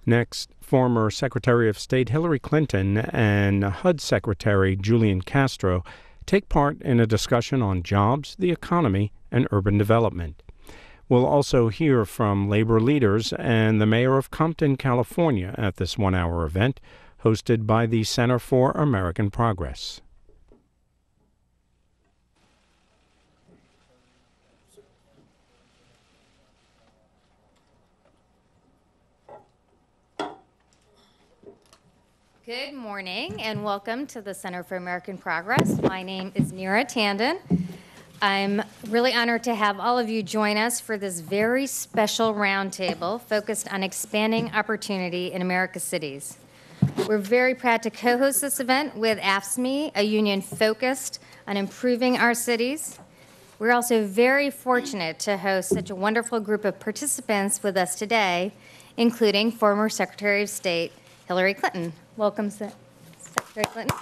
Next, former Secretary of State Hillary Clinton and HUD Secretary Julian Castro take part in a discussion on jobs, the economy, and urban development. We'll also hear from labor leaders and the mayor of Compton, California at this one-hour event hosted by the Center for American Progress. Good morning and welcome to the Center for American Progress. My name is Neera Tandon. I'm really honored to have all of you join us for this very special roundtable focused on expanding opportunity in America's cities. We're very proud to co-host this event with AFSCME, a union focused on improving our cities. We're also very fortunate to host such a wonderful group of participants with us today, including former Secretary of State Hillary Clinton. Welcome, Secretary Clinton.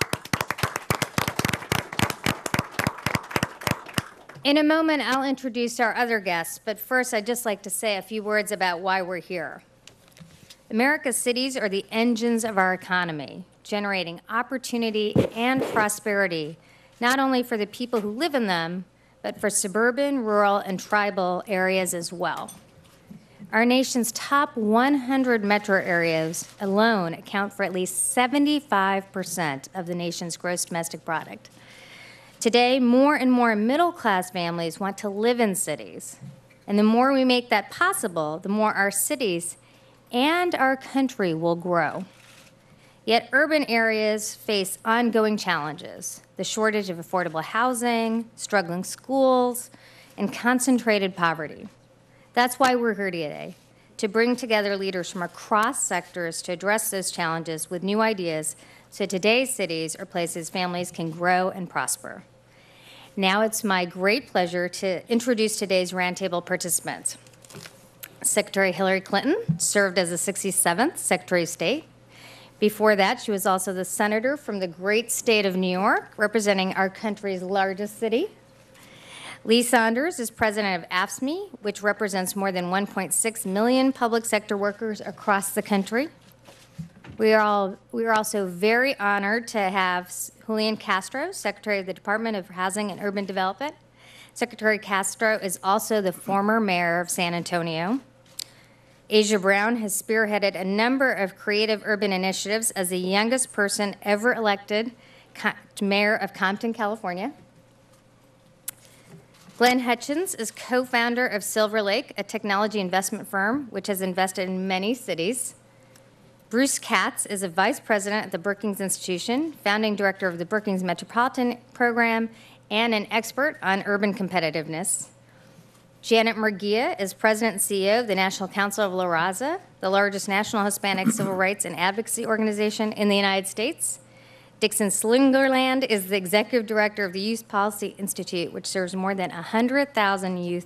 In a moment, I'll introduce our other guests, but first, I'd just like to say a few words about why we're here. America's cities are the engines of our economy, generating opportunity and prosperity, not only for the people who live in them, but for suburban, rural, and tribal areas as well. Our nation's top 100 metro areas alone account for at least 75% of the nation's gross domestic product. Today, more and more middle-class families want to live in cities. And the more we make that possible, the more our cities and our country will grow. Yet urban areas face ongoing challenges: the shortage of affordable housing, struggling schools, and concentrated poverty. That's why we're here today, to bring together leaders from across sectors to address those challenges with new ideas so today's cities are places families can grow and prosper. Now it's my great pleasure to introduce today's roundtable participants. Secretary Hillary Clinton served as the 67th Secretary of State. Before that, she was also the senator from the great state of New York, representing our country's largest city. Lee Saunders is president of AFSCME, which represents more than 1.6 million public sector workers across the country. We are also very honored to have Julian Castro, Secretary of the Department of Housing and Urban Development. Secretary Castro is also the former mayor of San Antonio. Asia Brown has spearheaded a number of creative urban initiatives as the youngest person ever elected mayor of Compton, California. Glenn Hutchins is co-founder of Silver Lake, a technology investment firm which has invested in many cities. Bruce Katz is a vice president at the Brookings Institution, founding director of the Brookings Metropolitan Program, and an expert on urban competitiveness. Janet Murguia is president and CEO of the National Council of La Raza, the largest national Hispanic civil rights and advocacy organization in the United States. Dixon Slingerland is the executive director of the Youth Policy Institute, which serves more than 100,000 youth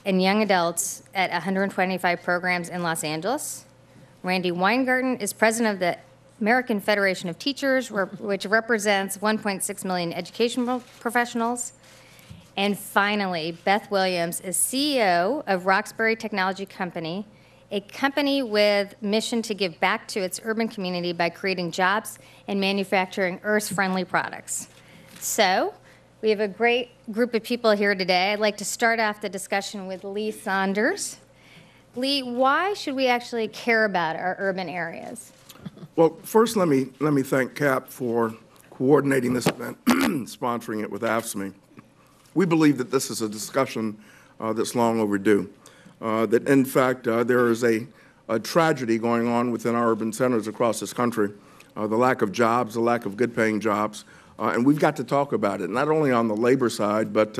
and young adults at 125 programs in Los Angeles. Randy Weingarten is president of the American Federation of Teachers, which represents 1.6 million educational professionals. And finally, Beth Williams is CEO of Roxbury Technology Company, a company with mission to give back to its urban community by creating jobs and manufacturing earth-friendly products. So we have a great group of people here today. I'd like to start off the discussion with Lee Saunders. Lee, why should we actually care about our urban areas? Well, first let me thank CAP for coordinating this event, sponsoring it with AFSCME. We believe that this is a discussion that's long overdue. That in fact there is a tragedy going on within our urban centers across this country, the lack of jobs, the lack of good paying jobs, and we've got to talk about it, not only on the labor side, but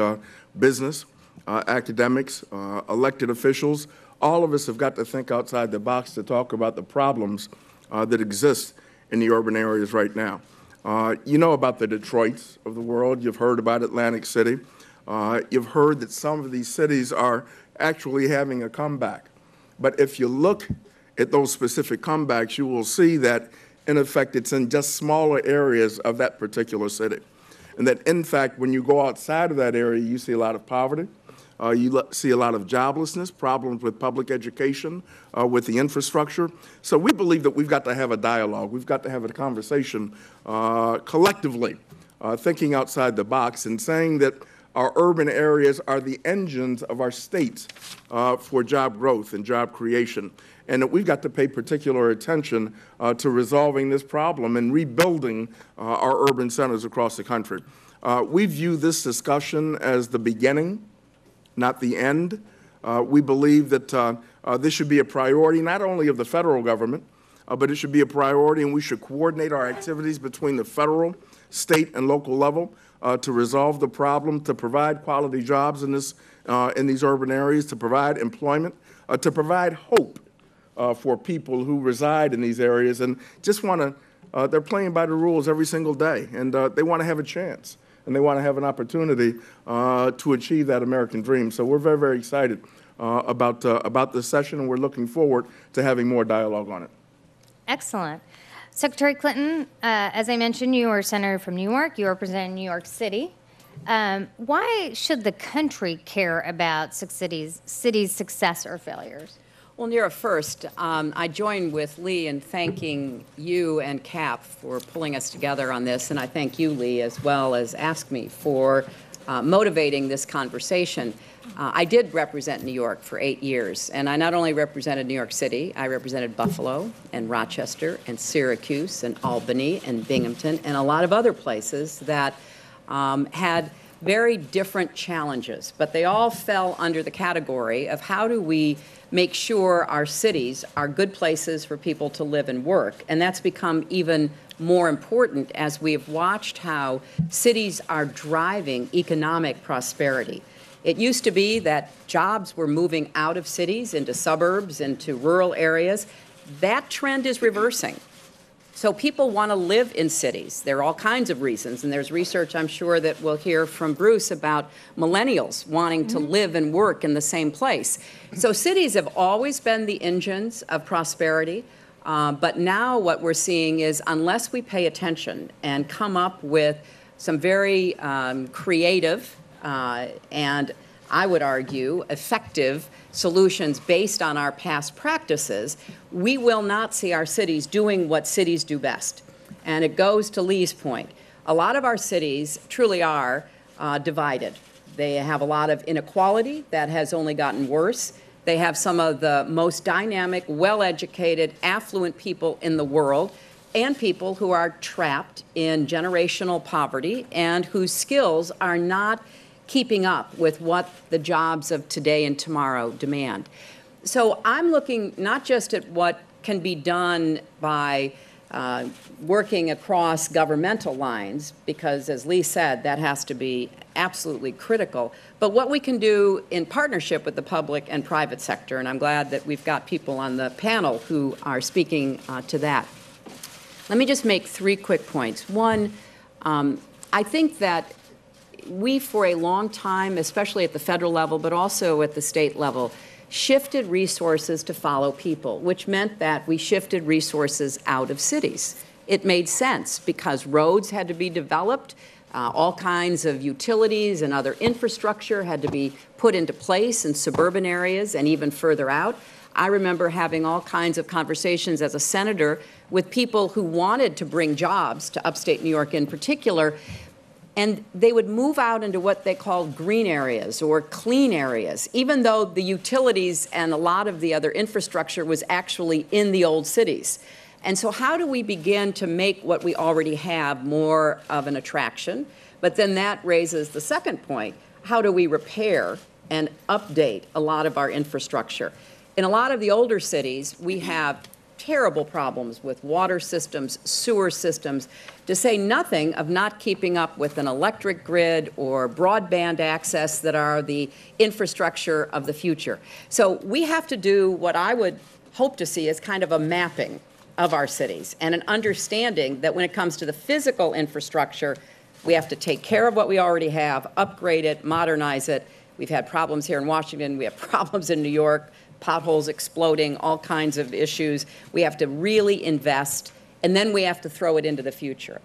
business, academics, elected officials. All of us have got to think outside the box to talk about the problems that exist in the urban areas right now. You know about the Detroits of the world. You've heard about Atlantic City. You've heard that some of these cities are actually having a comeback. But if you look at those specific comebacks, you will see that, in effect, it's in just smaller areas of that particular city. And that, in fact, when you go outside of that area, you see a lot of poverty, See a lot of joblessness, problems with public education, with the infrastructure. So we believe that we've got to have a dialogue. We've got to have a conversation collectively, thinking outside the box and saying that our urban areas are the engines of our states for job growth and job creation, and that we've got to pay particular attention to resolving this problem and rebuilding our urban centers across the country. We view this discussion as the beginning, not the end. We believe that this should be a priority not only of the federal government, but it should be a priority, and we should coordinate our activities between the federal, state, and local level to resolve the problem, to provide quality jobs in these urban areas, to provide employment, to provide hope for people who reside in these areas and just want to, they're playing by the rules every single day, and they want to have a chance, and they want to have an opportunity to achieve that American dream. So we're very, very excited about this session, and we're looking forward to having more dialogue on it. Excellent. Secretary Clinton, as I mentioned, you are Senator from New York. You represent New York City. Why should the country care about cities' success or failures? Well, Nira, first, I join with Lee in thanking you and CAP for pulling us together on this, and I thank you, Lee, as well as AFSCME for motivating this conversation. I did represent New York for 8 years, and I not only represented New York City, I represented Buffalo and Rochester and Syracuse and Albany and Binghamton and a lot of other places that had very different challenges, but they all fell under the category of how do we make sure our cities are good places for people to live and work, and that's become even more important as we've watched how cities are driving economic prosperity. It used to be that jobs were moving out of cities into suburbs, into rural areas. That trend is reversing. So people want to live in cities. There are all kinds of reasons, and there's research I'm sure that we'll hear from Bruce about millennials wanting to live and work in the same place. So cities have always been the engines of prosperity, but now what we're seeing is unless we pay attention and come up with some very creative and I would argue effective solutions based on our past practices, we will not see our cities doing what cities do best. And it goes to Lee's point. A lot of our cities truly are divided. They have a lot of inequality that has only gotten worse. They have some of the most dynamic, well-educated, affluent people in the world, and people who are trapped in generational poverty and whose skills are not keeping up with what the jobs of today and tomorrow demand. So I'm looking not just at what can be done by working across governmental lines, because as Lee said, that has to be absolutely critical, but what we can do in partnership with the public and private sector, and I'm glad that we've got people on the panel who are speaking to that. Let me just make 3 quick points. One, I think that we, for a long time, especially at the federal level, but also at the state level, shifted resources to follow people, which meant that we shifted resources out of cities. It made sense because roads had to be developed, all kinds of utilities and other infrastructure had to be put into place in suburban areas and even further out. I remember having all kinds of conversations as a senator with people who wanted to bring jobs to upstate New York in particular, and they would move out into what they called green areas or clean areas, even though the utilities and a lot of the other infrastructure was actually in the old cities. And so how do we begin to make what we already have more of an attraction? But then that raises the second point. How do we repair and update a lot of our infrastructure? In a lot of the older cities, we have terrible problems with water systems, sewer systems, to say nothing of not keeping up with an electric grid or broadband access that are the infrastructure of the future. So we have to do what I would hope to see as kind of a mapping of our cities and an understanding that when it comes to the physical infrastructure, we have to take care of what we already have, upgrade it, modernize it. We've had problems here in Washington. We have problems in New York. Potholes exploding, all kinds of issues. We have to really invest, and then we have to throw it into the future.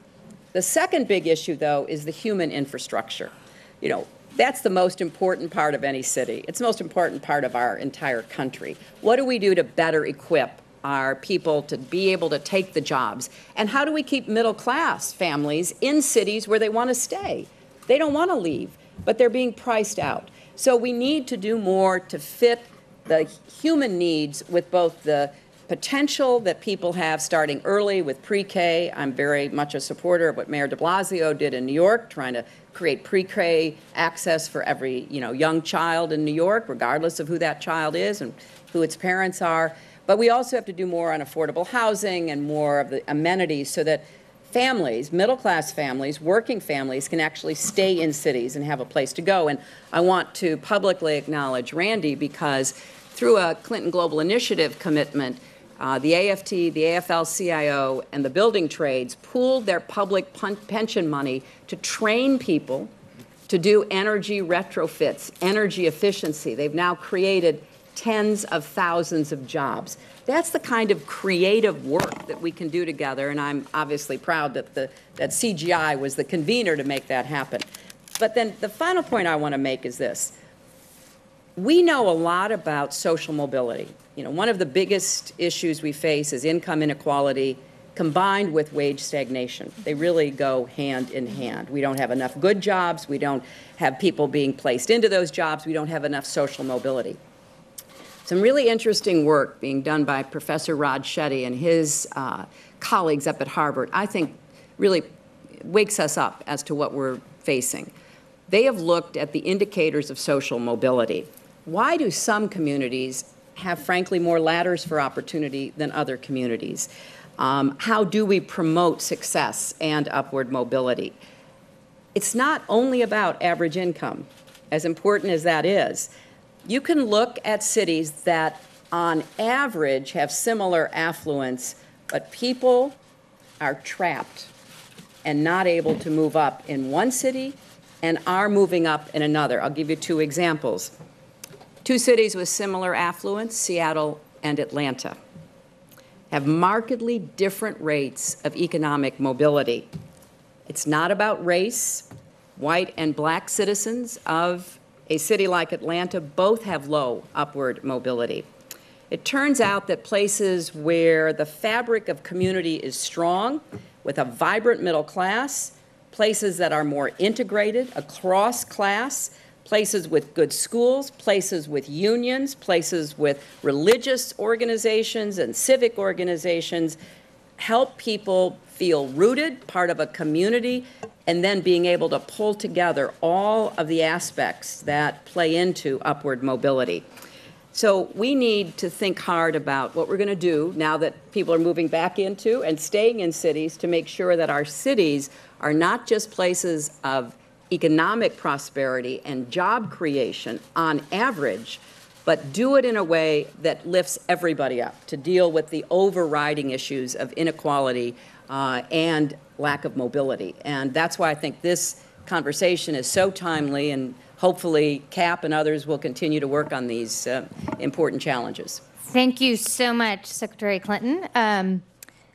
The second big issue, though, is the human infrastructure. You know, That's the most important part of any city. It's the most important part of our entire country. What do we do to better equip our people to be able to take the jobs? And how do we keep middle-class families in cities where they want to stay? They don't want to leave, but they're being priced out. So we need to do more to fit the human needs with both the potential that people have starting early with pre-K. I'm very much a supporter of what Mayor de Blasio did in New York, trying to create pre-K access for every young child in New York, regardless of who that child is and who its parents are. But we also have to do more on affordable housing and more of the amenities so that families, middle-class families, working families can actually stay in cities and have a place to go. And I want to publicly acknowledge Randy because through a Clinton Global Initiative commitment, the AFT, the AFL-CIO, and the building trades pooled their public pension money to train people to do energy retrofits, energy efficiency. They've now created tens of thousands of jobs. That's the kind of creative work that we can do together, and I'm obviously proud that that CGI was the convener to make that happen. But then the final point I want to make is this. We know a lot about social mobility. One of the biggest issues we face is income inequality combined with wage stagnation. They really go hand in hand. We don't have enough good jobs. We don't have people being placed into those jobs. We don't have enough social mobility. Some really interesting work being done by Professor Rod Shetty and his colleagues up at Harvard, I think really wakes us up as to what we're facing. They have looked at the indicators of social mobility. Why do some communities have, frankly, more ladders for opportunity than other communities? How do we promote success and upward mobility? It's not only about average income, as important as that is. You can look at cities that, on average, have similar affluence, but people are trapped and not able to move up in one city and are moving up in another. I'll give you two examples. Two cities with similar affluence, Seattle and Atlanta, have markedly different rates of economic mobility. It's not about race. White and black citizens of a city like Atlanta both have low upward mobility. It turns out that places where the fabric of community is strong, with a vibrant middle class, places that are more integrated across class, places with good schools, places with unions, places with religious organizations and civic organizations, help people feel rooted, part of a community, and then being able to pull together all of the aspects that play into upward mobility. So we need to think hard about what we're going to do now that people are moving back into and staying in cities to make sure that our cities are not just places of economic prosperity and job creation on average, but do it in a way that lifts everybody up to deal with the overriding issues of inequality and lack of mobility. And that's why I think this conversation is so timely, and hopefully CAP and others will continue to work on these important challenges. Thank you so much, Secretary Clinton.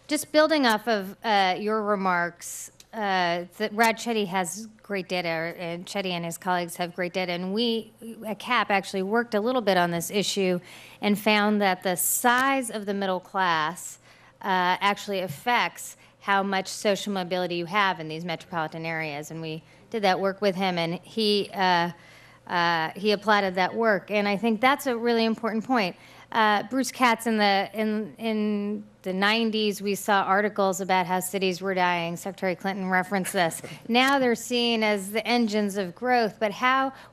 Just building off of your remarks, that Rod Shetty has great data, and Shetty and his colleagues have great data, and we at CAP actually worked a little bit on this issue and found that the size of the middle class actually affects how much social mobility you have in these metropolitan areas, and we did that work with him, and he applauded that work, and I think that's a really important point. Bruce Katz, in the 90s, we saw articles about how cities were dying. Secretary Clinton referenced this. Now they're seen as the engines of growth, but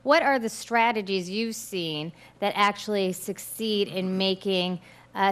what are the strategies you've seen that actually succeed in making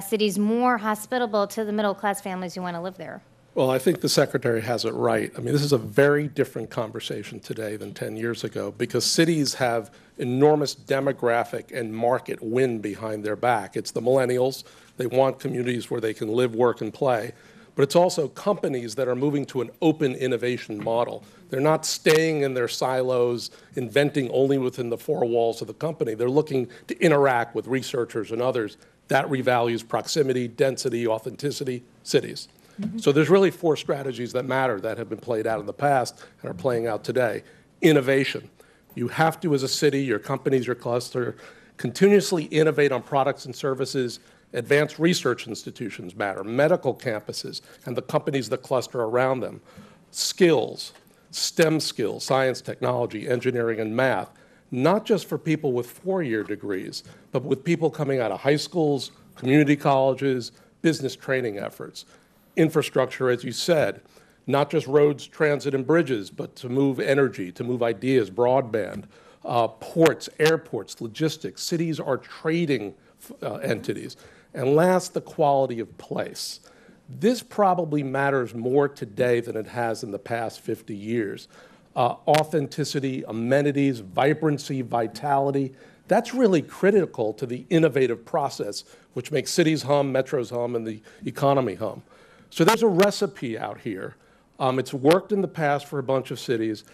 cities more hospitable to the middle-class families who want to live there? Well, I think the Secretary has it right. I mean, this is a very different conversation today than 10 years ago because cities have enormous demographic and market wind behind their back. It's the millennials. They want communities where they can live, work, and play. But it's also companies that are moving to an open innovation model. They're not staying in their silos, inventing only within the four walls of the company. They're looking to interact with researchers and others. That revalues proximity, density, authenticity, cities. Mm-hmm. So there's really four strategies that matter that have been played out in the past and are playing out today. Innovation. You have to, as a city, your companies, your cluster, continuously innovate on products and services. Advanced research institutions matter, medical campuses, and the companies that cluster around them. Skills, STEM skills, science, technology, engineering, and math, not just for people with four-year degrees, but with people coming out of high schools, community colleges, business training efforts. Infrastructure, as you said, not just roads, transit, and bridges, but to move energy, to move ideas, broadband, ports, airports, logistics. Cities are trading entities. And last, the quality of place. This probably matters more today than it has in the past 50 years. Authenticity, amenities, vibrancy, vitality, that's really critical to the innovative process which makes cities hum, metros hum, and the economy hum. So there's a recipe out here. It's worked in the past for a bunch of cities.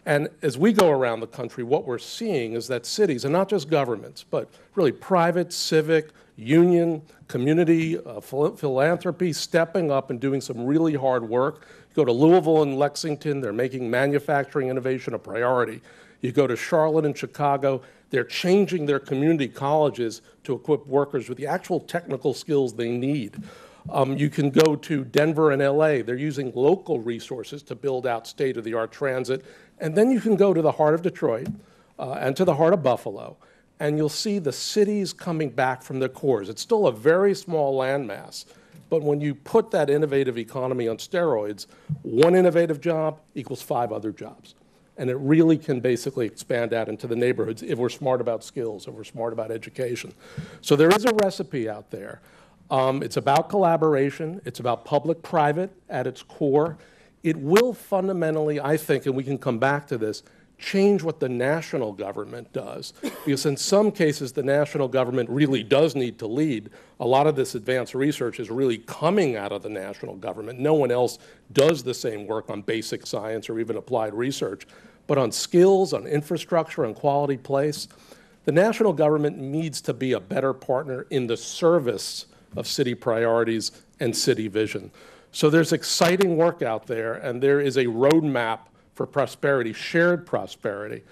And as we go around the country, what we're seeing is that cities, and not just governments, but really private, civic, union, community, philanthropy, stepping up and doing some really hard work. You go to Louisville and Lexington, they're making manufacturing innovation a priority. You go to Charlotte and Chicago, they're changing their community colleges to equip workers with the actual technical skills they need. You can go to Denver and LA. They're using local resources to build out state-of-the-art transit. And then you can go to the heart of Detroit and to the heart of Buffalo, and you'll see the cities coming back from their cores. It's still a very small landmass, but when you put that innovative economy on steroids, one innovative job equals 5 other jobs. And it really can basically expand out into the neighborhoods if we're smart about skills, if we're smart about education. So there is a recipe out there. It's about collaboration. It's about public-private at its core. It will fundamentally, I think, and we can come back to this, change what the national government does. Because in some cases, the national government really does need to lead. A lot of this advanced research is really coming out of the national government. No one else does the same work on basic science or even applied research. But on skills, on infrastructure, on quality place, the national government needs to be a better partner in the service of city priorities and city vision. So there's exciting work out there, and there is a roadmap for prosperity, shared prosperity.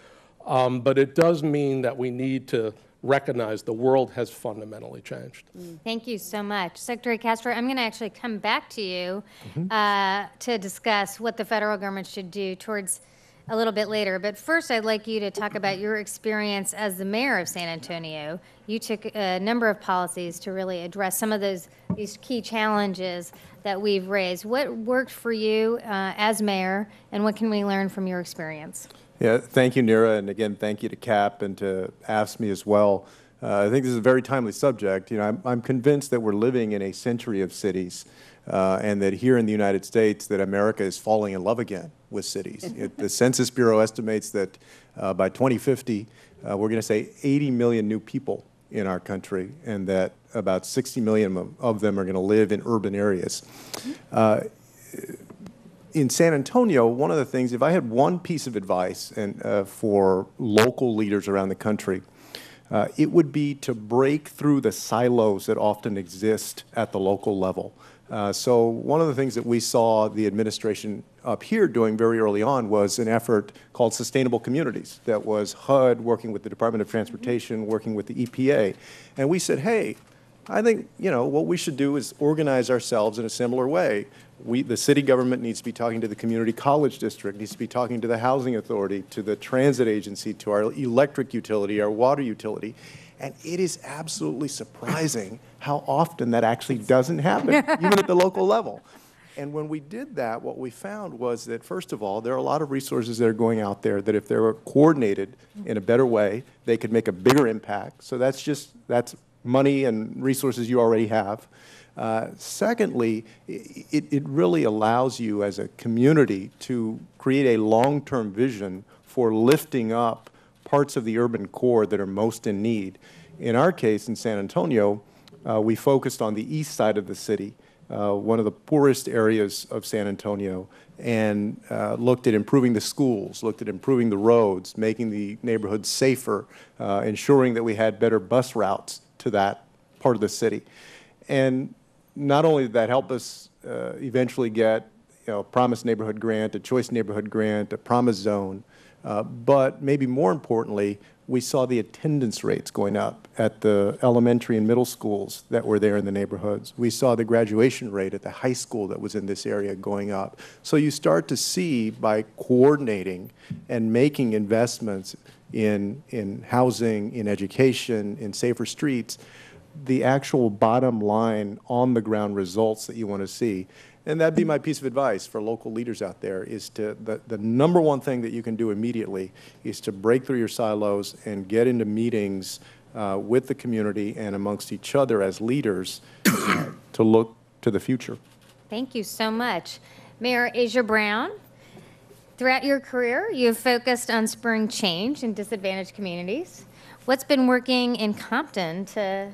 But it does mean that we need to recognize the world has fundamentally changed. Thank you so much. Secretary Castro, I'm going to actually come back to you to discuss what the federal government should do towards a little bit later. But first, I'd like you to talk about your experience as the mayor of San Antonio. You took a number of policies to really address some of these key challenges that we've raised. What worked for you as mayor, and what can we learn from your experience? Yeah, thank you, Neera, and again, thank you to CAP and to AFSCME as well. I think this is a very timely subject. You know, I'm convinced that we're living in a century of cities, and that here in the United States, that America is falling in love again with cities. The Census Bureau estimates that by 2050, we're going to say 80 million new people in our country, and that about 60 million of them are going to live in urban areas. In San Antonio, one of the things, if I had one piece of advice for local leaders around the country, it would be to break through the silos that often exist at the local level. So one of the things that we saw the administration up here doing very early on was an effort called Sustainable Communities that was HUD working with the Department of Transportation, working with the EPA. And we said, hey, I think, you know, what we should do is organize ourselves in a similar way. The city government needs to be talking to the community college district, needs to be talking to the housing authority, to the transit agency, to our electric utility, our water utility. And it is absolutely surprising how often that actually doesn't happen, even at the local level. And when we did that, what we found was that, first of all, there are a lot of resources that are going out there that if they were coordinated in a better way, they could make a bigger impact. So that's money and resources you already have. Secondly, it really allows you as a community to create a long-term vision for lifting up parts of the urban core that are most in need. In our case, in San Antonio, we focused on the east side of the city, one of the poorest areas of San Antonio, and looked at improving the schools, looked at improving the roads, making the neighborhoods safer, ensuring that we had better bus routes to that part of the city. And not only did that help us eventually get, a Promise Neighborhood Grant, a Choice Neighborhood Grant, a Promise Zone, But maybe more importantly, we saw the attendance rates going up at the elementary and middle schools that were there in the neighborhoods. We saw the graduation rate at the high school that was in this area going up. So you start to see, by coordinating and making investments in housing, in education, in safer streets, the actual bottom line on the ground results that you want to see. And that'd be my piece of advice for local leaders out there, is to, the number one thing that you can do immediately is to break through your silos and get into meetings with the community and amongst each other as leaders to look to the future. Thank you so much. Mayor Asia Brown, throughout your career, you've focused on spurring change in disadvantaged communities. What's been working in Compton to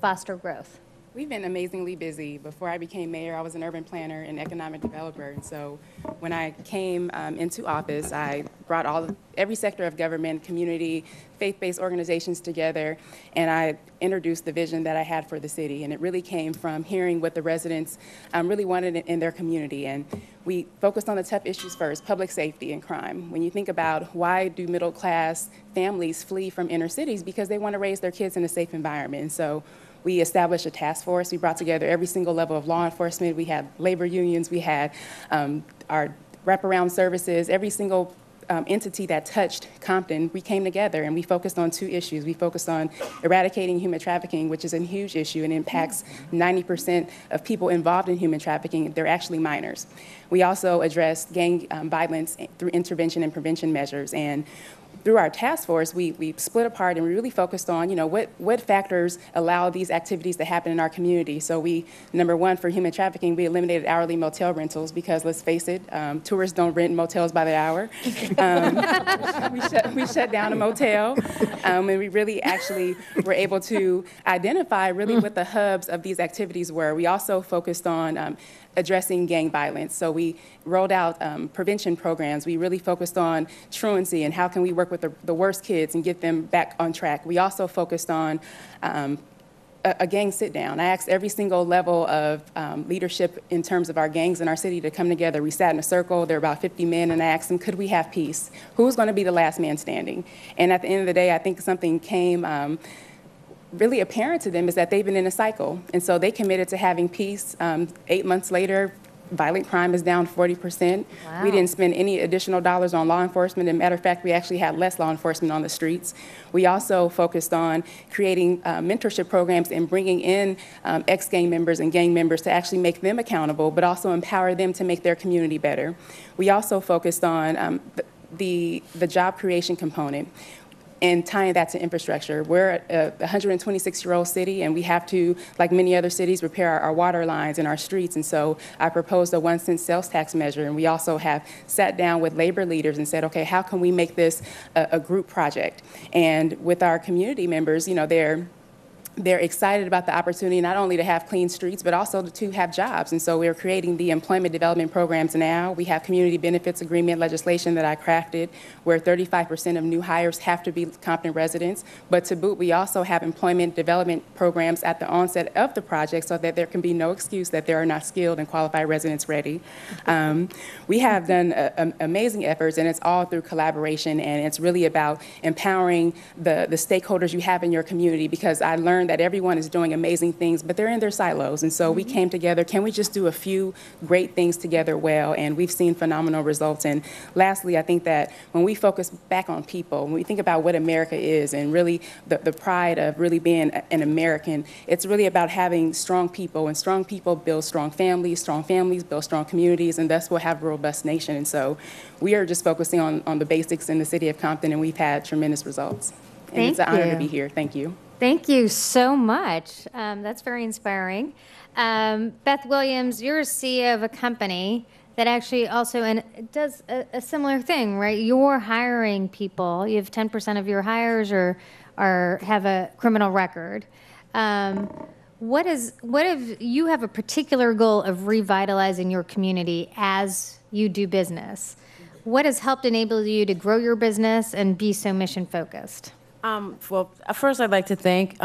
foster growth? We've been amazingly busy. Before I became mayor, I was an urban planner and economic developer. And so when I came into office, I brought every sector of government, community, faith-based organizations together, and I introduced the vision that I had for the city. And it really came from hearing what the residents really wanted in their community. And we focused on the tough issues first: public safety and crime. When you think about why do middle-class families flee from inner cities, because they want to raise their kids in a safe environment. And so we established a task force. We brought together every single level of law enforcement. We had labor unions. We had our wraparound services. Every single entity that touched Compton, we came together and we focused on two issues. We focused on eradicating human trafficking, which is a huge issue and impacts 90% of people involved in human trafficking. They're actually minors. We also addressed gang violence through intervention and prevention measures. And through our task force, we split apart and we really focused on, what factors allow these activities to happen in our community. So number one, for human trafficking, we eliminated hourly motel rentals because, let's face it, tourists don't rent motels by the hour. We shut down a motel, and we really actually were able to identify really what the hubs of these activities were. We also focused on addressing gang violence. So we rolled out prevention programs. We really focused on truancy and how can we work with the worst kids and get them back on track. We also focused on a gang sit-down. I asked every single level of leadership in terms of our gangs in our city to come together. We sat in a circle. There were about 50 men, and I asked them, could we have peace? Who's going to be the last man standing? And at the end of the day, I think something came really apparent to them, is that they've been in a cycle. And so they committed to having peace. 8 months later, violent crime is down 40%. Wow. We didn't spend any additional dollars on law enforcement. As a matter of fact, we actually had less law enforcement on the streets. We also focused on creating mentorship programs and bringing in ex-gang members and gang members to actually make them accountable, but also empower them to make their community better. We also focused on the job creation component and tying that to infrastructure. We're a 126-year-old city, and we have to, like many other cities, repair our water lines and our streets. And so I proposed a 1-cent sales tax measure, and we also have sat down with labor leaders and said, okay, how can we make this a group project? And with our community members, they're excited about the opportunity not only to have clean streets, but also to have jobs. And so we're creating the employment development programs now. We have community benefits agreement legislation that I crafted, where 35% of new hires have to be Compton residents. But to boot, we also have employment development programs at the onset of the project so that there can be no excuse that there are not skilled and qualified residents ready. We have done amazing efforts, and it's all through collaboration, and it's really about empowering the stakeholders you have in your community, because I learned that everyone is doing amazing things, but they're in their silos. And so we came together, can we just do a few great things together well? And we've seen phenomenal results. And lastly, I think that when we focus back on people, when we think about what America is and really the pride of really being an American, it's really about having strong people, and strong people build strong families build strong communities, and thus we'll have a robust nation. And so we are just focusing on the basics in the city of Compton, and we've had tremendous results. And it's an honor to be here. Thank you. Thank you so much. That's very inspiring. Beth Williams, you're a CEO of a company that actually also does a similar thing, right? You're hiring people. You have 10% of your hires have a criminal record. What if you have a particular goal of revitalizing your community as you do business? What has helped enable you to grow your business and be so mission focused? Well, first I'd like to thank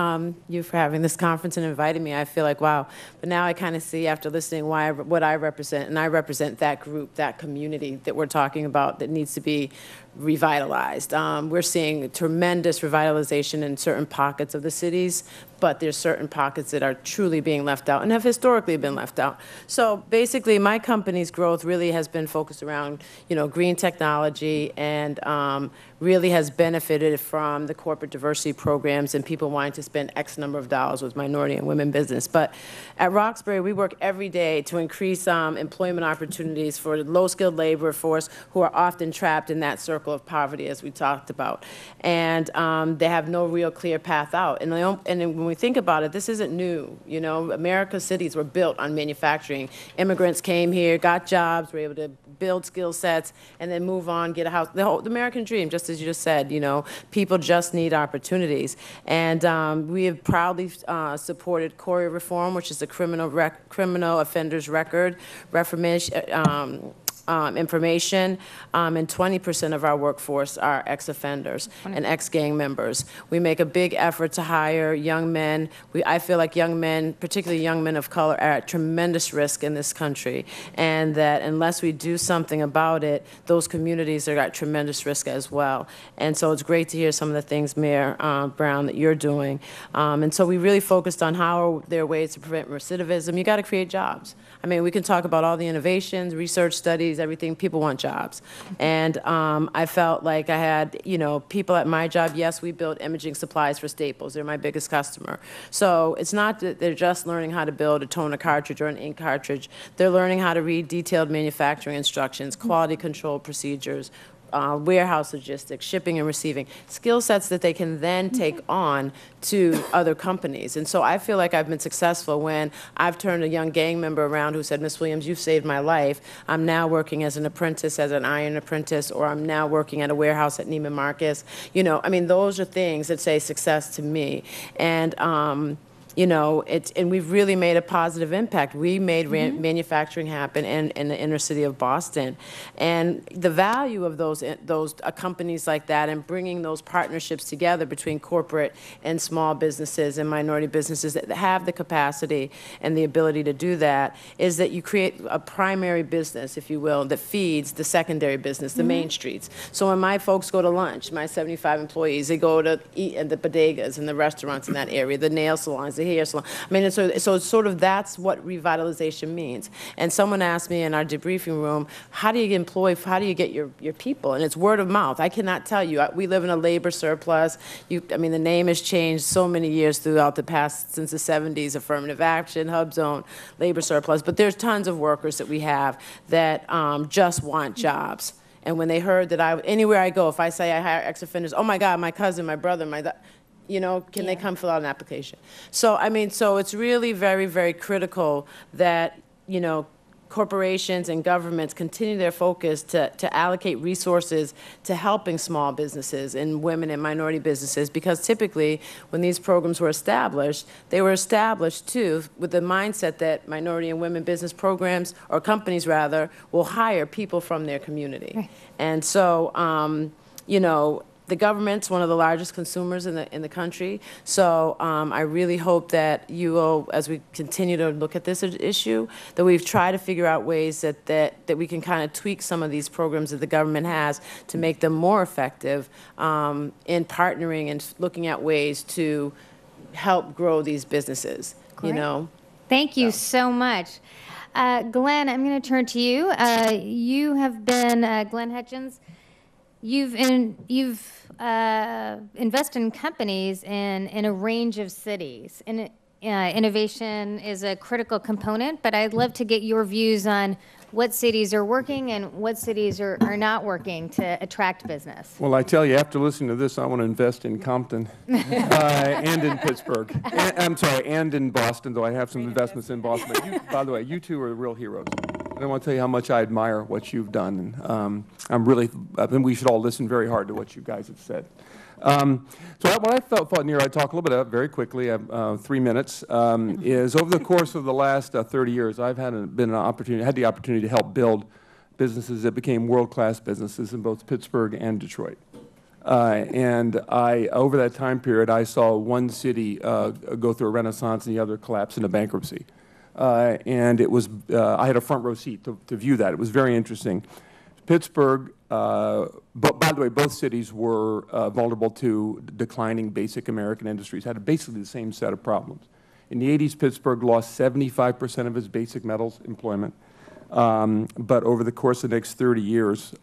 you for having this conference and inviting me. I feel like, wow. But now I kind of see, after listening, what I represent. And I represent that group, that community that we're talking about that needs to be revitalized. We're seeing tremendous revitalization in certain pockets of the cities, but there's certain pockets that are truly being left out and have historically been left out. So basically, my company's growth really has been focused around, green technology, and really has benefited from the corporate diversity programs and people wanting to spend X number of dollars with minority and women business. But at Roxbury, we work every day to increase employment opportunities for the low-skilled labor force who are often trapped in that circle of poverty, as we talked about. And they have no real clear path out. And when we think about it, this isn't new. America's cities were built on manufacturing. Immigrants came here, got jobs, were able to build skill sets, and then move on, get a house. The American dream, just as you just said, people just need opportunities. And we have proudly supported CORE reform, which is the criminal offenders record reformation. Information, and 20% of our workforce are ex-offenders and ex-gang members. We make a big effort to hire young men. I feel like young men, particularly young men of color, are at tremendous risk in this country, and that unless we do something about it, those communities are at tremendous risk as well. And so it's great to hear some of the things, Mayor Brown, that you're doing. And so we really focused on how are there ways to prevent recidivism. You got to create jobs. I mean, we can talk about all the innovations, research studies, everything. People want jobs. And I felt like I had, people at my job. Yes, we build imaging supplies for Staples. They're my biggest customer. So it's not that they're just learning how to build a toner cartridge or an ink cartridge. They're learning how to read detailed manufacturing instructions, quality control procedures, warehouse logistics, shipping and receiving, skill sets that they can then take on to other companies. And so I feel like I've been successful when I've turned a young gang member around who said, Ms. Williams, you've saved my life. I'm now working as an apprentice, as an iron apprentice, or I'm now working at a warehouse at Neiman Marcus. Those are things that say success to me. And and we've really made a positive impact. We made manufacturing happen in the inner city of Boston. And the value of those companies like that and bringing those partnerships together between corporate and small businesses and minority businesses that have the capacity and the ability to do that is that you create a primary business, if you will, that feeds the secondary business, the main streets. So when my folks go to lunch, my 75 employees, they go to eat at the bodegas and the restaurants in that area, the nail salons, the hair salon. I mean, so it's sort of that's what revitalization means. And someone asked me in our debriefing room, how do you get your people? And it's word of mouth. I cannot tell you. We live in a labor surplus. The name has changed so many years throughout the past, since the 70s, affirmative action, hub zone, labor surplus. But there's tons of workers that we have that just want jobs. And when they heard that anywhere I go, if I say I hire ex-offenders, oh my God, my cousin, my brother, can they come fill out an application? So, so it's really very, very critical that, corporations and governments continue their focus to allocate resources to helping small businesses and women and minority businesses, because typically when these programs were established, they were established too with the mindset that minority and women business programs, or companies rather, will hire people from their community. Right. And so, the government's one of the largest consumers in the country, so I really hope that you will, as we continue to look at this issue, that we've tried to figure out ways that we can kind of tweak some of these programs that the government has to make them more effective in partnering and looking at ways to help grow these businesses. Great. Thank you so much. Glenn, I'm going to turn to you. You have been, Glenn Hutchins, you've invested in companies in a range of cities. And innovation is a critical component, but I'd love to get your views on what cities are working and what cities are not working to attract business. Well, I tell you, after listening to this, I want to invest in Compton and in Pittsburgh. And in Boston, though I have some investments in Boston. But by the way, you two are real heroes. And I want to tell you how much I admire what you've done. And I think we should all listen very hard to what you guys have said. So what I thought near I'd talk a little bit about very quickly, 3 minutes, is over the course of the last 30 years, I've had the opportunity to help build businesses that became world-class businesses in both Pittsburgh and Detroit. Over that time period, I saw one city go through a renaissance and the other collapse into bankruptcy. I had a front row seat to view that. It was very interesting. Pittsburgh, but by the way, both cities were vulnerable to declining basic American industries, had basically the same set of problems. In the 80s, Pittsburgh lost 75% of its basic metals employment, but over the course of the next 30 years,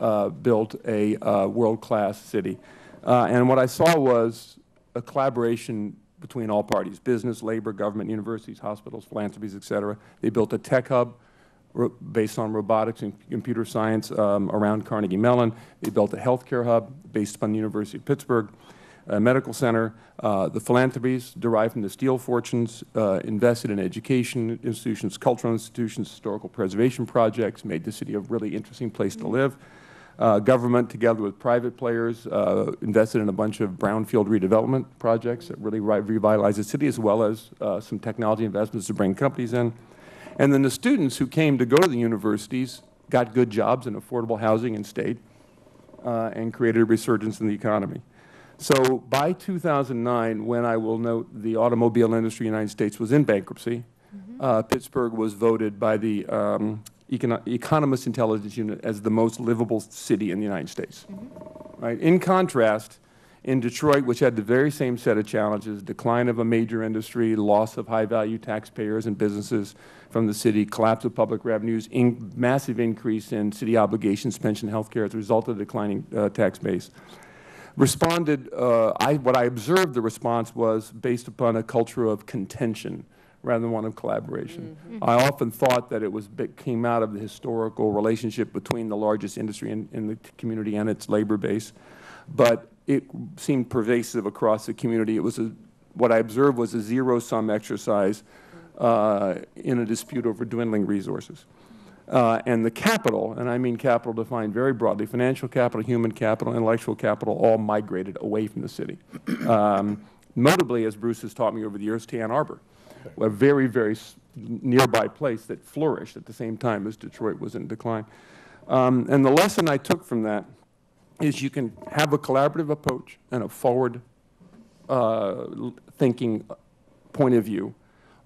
built a world-class city. And what I saw was a collaboration between all parties, business, labor, government, universities, hospitals, philanthropies, et cetera. They built a tech hub based on robotics and computer science around Carnegie Mellon. They built a healthcare hub based upon the University of Pittsburgh, a medical center. The philanthropies derived from the steel fortunes invested in education institutions, cultural institutions, historical preservation projects, made the city a really interesting place to live. Government, together with private players, invested in a bunch of brownfield redevelopment projects that really revitalized the city, as well as some technology investments to bring companies in. And then the students who came to go to the universities got good jobs and affordable housing and stayed, and created a resurgence in the economy. So by 2009, when I will note the automobile industry in the United States was in bankruptcy, Pittsburgh was voted by the Economist Intelligence Unit as the most livable city in the United States. Right? In contrast, in Detroit, which had the very same set of challenges, decline of a major industry, loss of high-value taxpayers and businesses from the city, collapse of public revenues, massive increase in city obligations, pension, health care as a result of the declining tax base. Responded, what I observed the response was based upon a culture of contention rather than one of collaboration. I often thought that it came out of the historical relationship between the largest industry in the community and its labor base, but it seemed pervasive across the community. It was what I observed was a zero-sum exercise in a dispute over dwindling resources. And the capital, and I mean capital defined very broadly, financial capital, human capital, intellectual capital, all migrated away from the city. Notably, as Bruce has taught me over the years, to Ann Arbor, a very, very nearby place that flourished at the same time as Detroit was in decline. And the lesson I took from that is you can have a collaborative approach and a forward thinking point of view,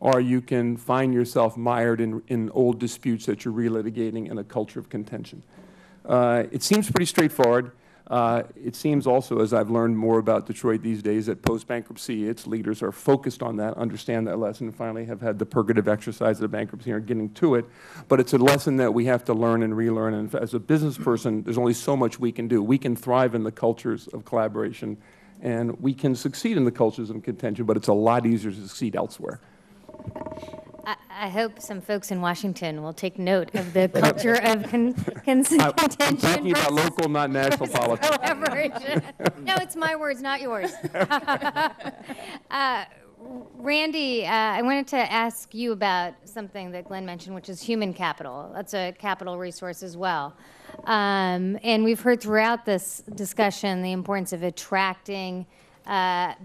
or you can find yourself mired in old disputes that you're relitigating in a culture of contention. It seems pretty straightforward. It seems also, as I've learned more about Detroit these days, that post-bankruptcy, its leaders are focused on that, understand that lesson, and finally have had the purgative exercise of the bankruptcy and are getting to it. But it's a lesson that we have to learn and relearn. And as a business person, there's only so much we can do. We can thrive in the cultures of collaboration, and we can succeed in the cultures of contention, but it's a lot easier to succeed elsewhere. I hope some folks in Washington will take note of the culture of contention. I'm talking about local, not national politics. Collaboration. No, it's my words, not yours. Randy, I wanted to ask you about something that Glenn mentioned, which is human capital. That's a capital resource as well. And we've heard throughout this discussion the importance of attracting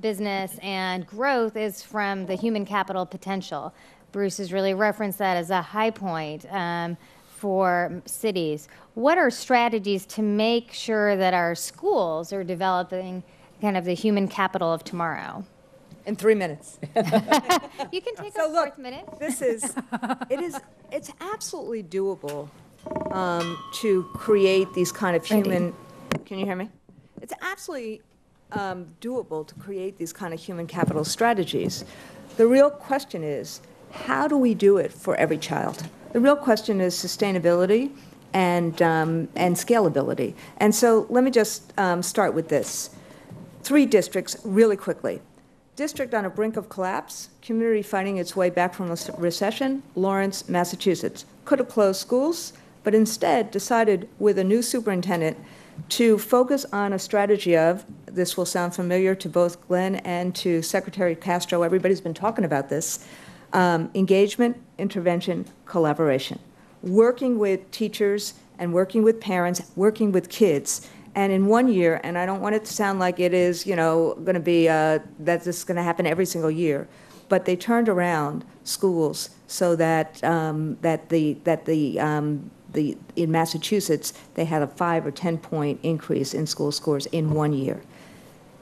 business and growth is from the human capital potential. Bruce has really referenced that as a high point for cities. What are strategies to make sure that our schools are developing kind of the human capital of tomorrow? In 3 minutes. You can take a fourth minute. It's absolutely doable to create these kind of human, can you hear me? It's absolutely doable to create these kind of human capital strategies. The real question is, how do we do it for every child? The real question is sustainability and scalability. And so let me just start with this. 3 districts really quickly. District on a brink of collapse, community fighting its way back from a recession, Lawrence, Massachusetts. Could have closed schools, but instead decided with a new superintendent to focus on a strategy of, this will sound familiar to both Glenn and to Secretary Castro, everybody's been talking about this, engagement, intervention, collaboration. Working with teachers and working with parents, working with kids. And in 1 year, and I don't want it to sound like it is, going to be, that this is going to happen every single year, but they turned around schools so that, in Massachusetts, they had a 5 or 10 point increase in school scores in 1 year.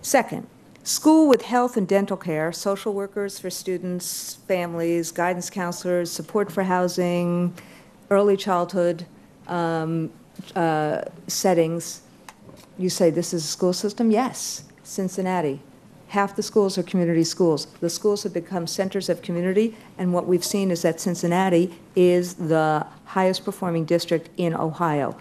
Second, school with health and dental care, social workers for students, families, guidance counselors, support for housing, early childhood, settings, you say this is a school system? Yes. Cincinnati. Half the schools are community schools. The schools have become centers of community, and what we've seen is that Cincinnati is the highest performing district in Ohio.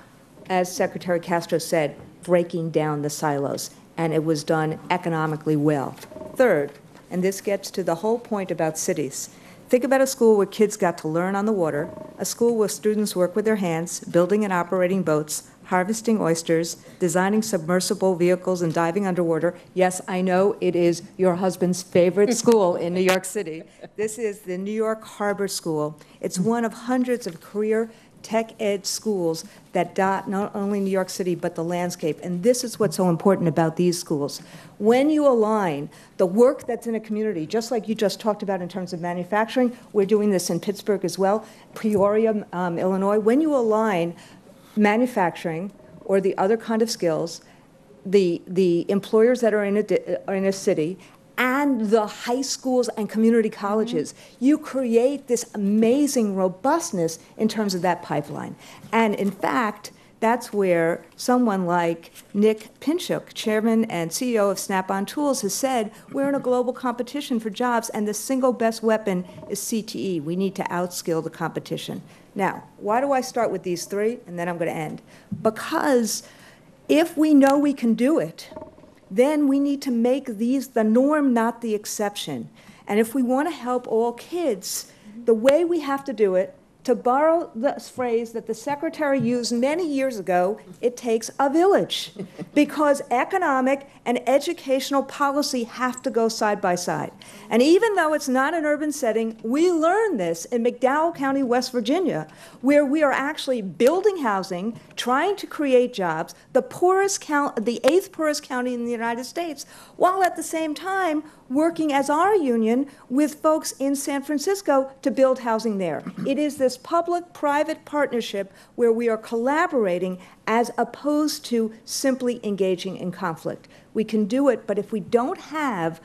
As Secretary Castro said, breaking down the silos, and it was done economically well. Third, and this gets to the whole point about cities, think about a school where kids got to learn on the water, a school where students work with their hands, building and operating boats, harvesting oysters, designing submersible vehicles, and diving underwater. Yes, I know it is your husband's favorite school in New York City. This is the New York Harbor School. It's one of hundreds of career tech ed schools that dot not only New York City, but the landscape. And this is what's so important about these schools. When you align the work that's in a community, just like you just talked about in terms of manufacturing, we're doing this in Pittsburgh as well, Peoria, Illinois, when you align manufacturing or the other kind of skills, the employers that are in a city, and the high schools and community colleges, you create this amazing robustness in terms of that pipeline. And in fact, that's where someone like Nick Pinchuk, chairman and CEO of Snap-on Tools, has said, we're in a global competition for jobs, and the single best weapon is CTE. We need to outskill the competition. Now, why do I start with these three, and then I'm going to end? Because if we know we can do it, then we need to make these the norm, not the exception. And if we want to help all kids, the way we have to do it, to borrow the phrase that the secretary used many years ago, it takes a village, because economic and educational policy have to go side by side. And even though it's not an urban setting, we learned this in McDowell County, West Virginia, where we are actually building housing, trying to create jobs, the 8th poorest county in the United States, while at the same time working as our union with folks in San Francisco to build housing there. It is this public-private partnership where we are collaborating as opposed to simply engaging in conflict. We can do it, but if we don't have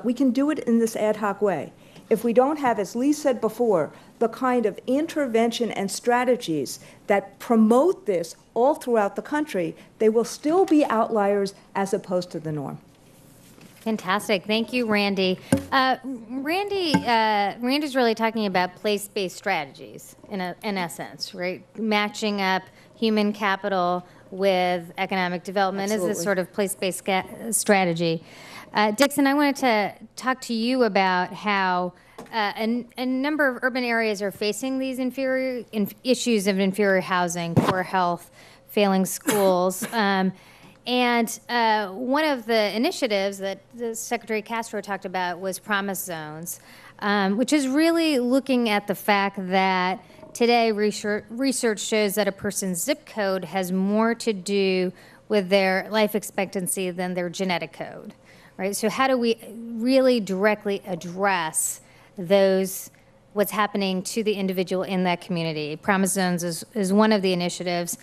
we can do it in this ad hoc way. If we don't have, as Lee said before, the kind of intervention and strategies that promote this all throughout the country, they will still be outliers as opposed to the norm. Fantastic. Thank you, Randy. Randy's really talking about place-based strategies in essence, right? Matching up human capital with economic development is this sort of place-based strategy. Dixon, I wanted to talk to you about how a number of urban areas are facing these issues of inferior housing, poor health, failing schools. And one of the initiatives that the Secretary Castro talked about was promise zones, which is really looking at the fact that today research shows that a person's zip code has more to do with their life expectancy than their genetic code, right? So how do we really directly address what's happening to the individual in that community? Promise zones is one of the initiatives.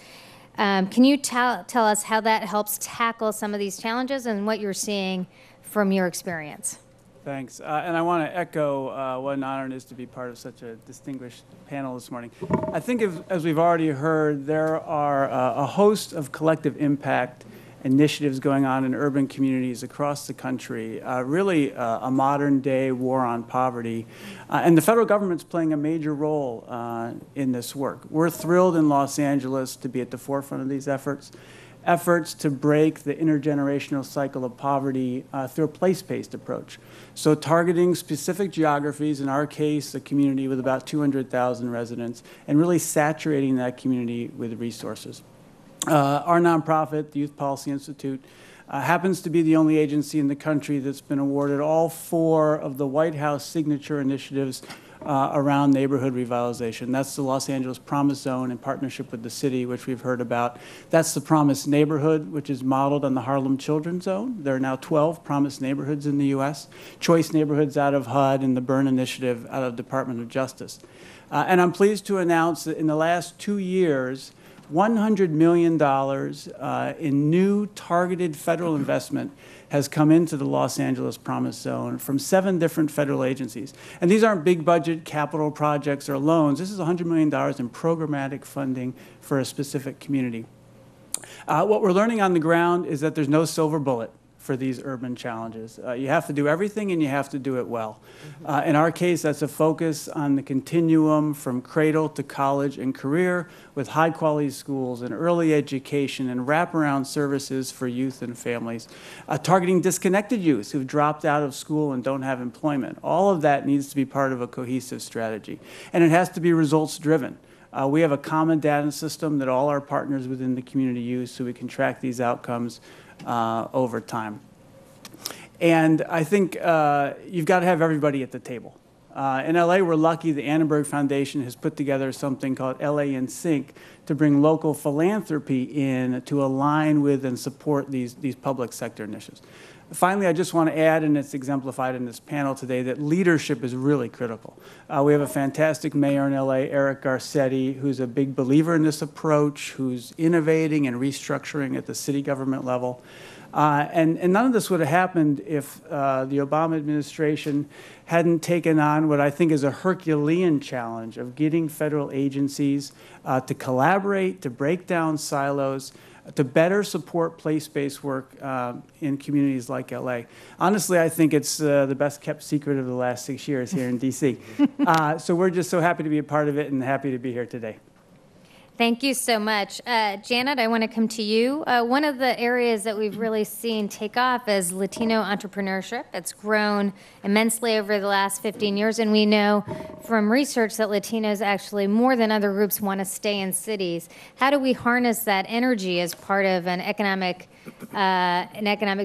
Can you tell us how that helps tackle some of these challenges and what you're seeing from your experience? Thanks. And I want to echo what an honor it is to be part of such a distinguished panel this morning. I think, as we've already heard, there are a host of collective impact initiatives going on in urban communities across the country, really a modern-day war on poverty. And the federal government's playing a major role in this work. We're thrilled in Los Angeles to be at the forefront of these efforts to break the intergenerational cycle of poverty through a place-based approach. So targeting specific geographies, in our case, a community with about 200,000 residents, and really saturating that community with resources. Our nonprofit, the Youth Policy Institute, happens to be the only agency in the country that's been awarded all 4 of the White House signature initiatives around neighborhood revitalization. That's the Los Angeles Promise Zone in partnership with the city, which we've heard about. That's the Promise Neighborhood, which is modeled on the Harlem Children's Zone. There are now 12 Promise neighborhoods in the U.S., Choice Neighborhoods out of HUD, and the Burn Initiative out of Department of Justice. And I'm pleased to announce that in the last 2 years, $100 million in new targeted federal investment has come into the Los Angeles Promise Zone from 7 different federal agencies. And these aren't big budget capital projects or loans. This is $100 million in programmatic funding for a specific community. What we're learning on the ground is that there's no silver bullet for these urban challenges. You have to do everything and you have to do it well. In our case, that's a focus on the continuum from cradle to college and career with high quality schools and early education and wraparound services for youth and families, targeting disconnected youth who've dropped out of school and don't have employment. All of that needs to be part of a cohesive strategy. And it has to be results driven. We have a common data system that all our partners within the community use so we can track these outcomes over time. And I think you've got to have everybody at the table. In LA, we're lucky the Annenberg Foundation has put together something called LA in Sync to bring local philanthropy in to align with and support these public sector initiatives. Finally, I just want to add, and it's exemplified in this panel today, that leadership is really critical. We have a fantastic mayor in LA, Eric Garcetti, who's a big believer in this approach, who's innovating and restructuring at the city government level. And none of this would have happened if the Obama administration hadn't taken on what I think is a Herculean challenge of getting federal agencies to collaborate, to break down silos, to better support place-based work in communities like LA. Honestly, I think it's the best kept secret of the last 6 years here in DC. So we're just so happy to be a part of it and happy to be here today. Thank you so much. Janet, I want to come to you. One of the areas that we've really seen take off is Latino entrepreneurship. It's grown immensely over the last 15 years, and we know from research that Latinos actually, more than other groups, want to stay in cities. How do we harness that energy as part of an economic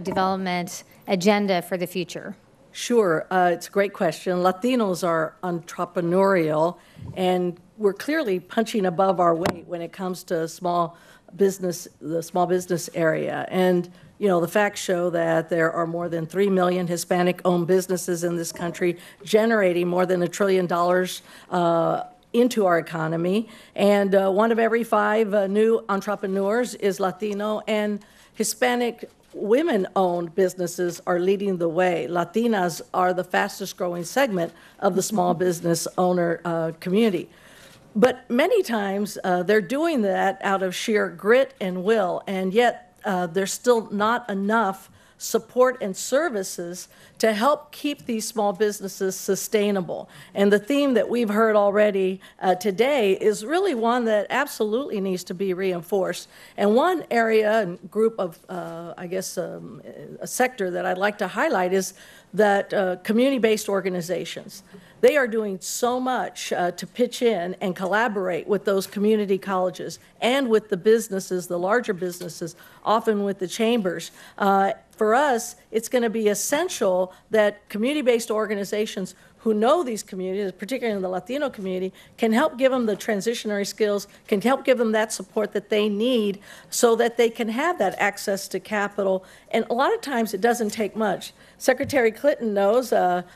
development agenda for the future? Sure. It's a great question. Latinos are entrepreneurial, and we're clearly punching above our weight when it comes to small business, the small business area. And, you know, the facts show that there are more than 3 million Hispanic-owned businesses in this country, generating more than $1 trillion into our economy. And 1 of every 5 new entrepreneurs is Latino, and Hispanic women-owned businesses are leading the way. Latinas are the fastest growing segment of the small business owner community. But many times they're doing that out of sheer grit and will, and yet there's still not enough support and services to help keep these small businesses sustainable. And the theme that we've heard already today is really one that absolutely needs to be reinforced. And one area and group of, a sector that I'd like to highlight is that community-based organizations. They are doing so much to pitch in and collaborate with those community colleges and with the businesses, the larger businesses, often with the chambers. For us, it's going to be essential that community-based organizations who know these communities, particularly in the Latino community, can help give them the transitionary skills, can help give them that support that they need so that they can have that access to capital. And a lot of times it doesn't take much. Secretary Clinton knows,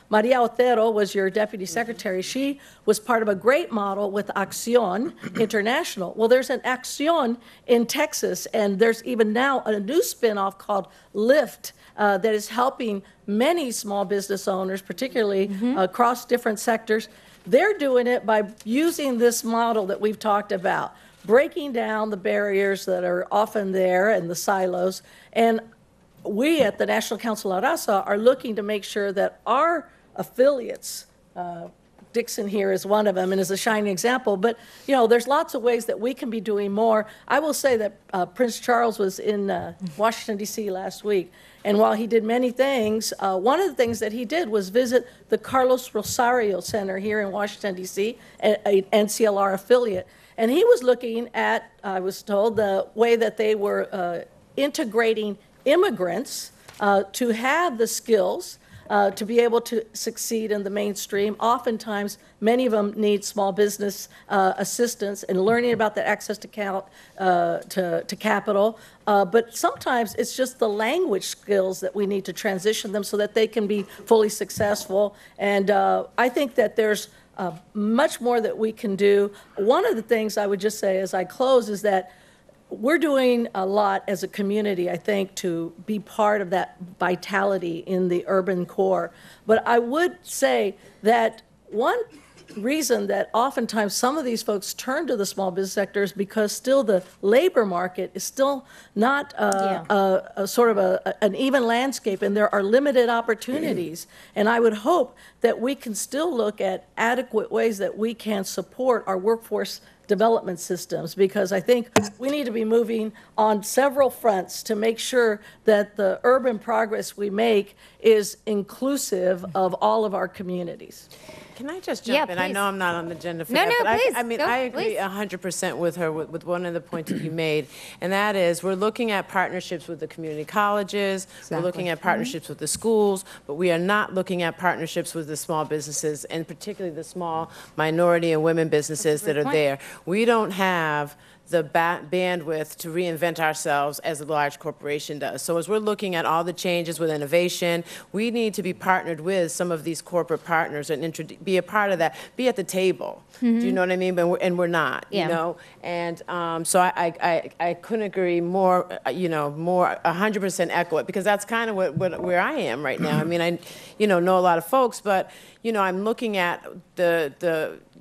Maria Otero was your deputy secretary. She was part of a great model with Acción International. Well, there's an Acción in Texas, and there's even now a new spinoff called Lyft that is helping many small business owners, particularly across different sectors. They're doing it by using this model that we've talked about, breaking down the barriers that are often there and the silos. And we at the National Council of Raza are looking to make sure that our affiliates, Dixon here is one of them and is a shining example, but you know, there's lots of ways that we can be doing more. I will say that Prince Charles was in Washington, D.C. last week, and while he did many things, one of the things that he did was visit the Carlos Rosario Center here in Washington, D.C., an NCLR affiliate, and he was looking at, I was told, the way that they were integrating immigrants to have the skills to be able to succeed in the mainstream. Oftentimes, many of them need small business assistance and learning about the access to capital. But sometimes it's just the language skills that we need to transition them so that they can be fully successful. And I think that there's much more that we can do. One of the things I would just say as I close is that we're doing a lot as a community, I think, to be part of that vitality in the urban core. But I would say that one reason that oftentimes some of these folks turn to the small business sector is because still the labor market is still not a sort of an even landscape, and there are limited opportunities. And I would hope that we can still look at adequate ways that we can support our workforce development systems, because I think we need to be moving on several fronts to make sure that the urban progress we make is inclusive of all of our communities. Can I just jump in? I know I'm not on the agenda for that, but I agree 100% with her with one of the points that you made, and that is we're looking at partnerships with the community colleges, we're looking at partnerships with the schools, but we are not looking at partnerships with the small businesses, and particularly the small minority and women businesses that are there. We don't have the bandwidth to reinvent ourselves as a large corporation does. So as we're looking at all the changes with innovation, we need to be partnered with some of these corporate partners and be a part of that, be at the table. Do you know what I mean? And we're not, you know? And so I couldn't agree more, more 100% echo it, because that's kind of where I am right now. I mean, I know a lot of folks, but, I'm looking at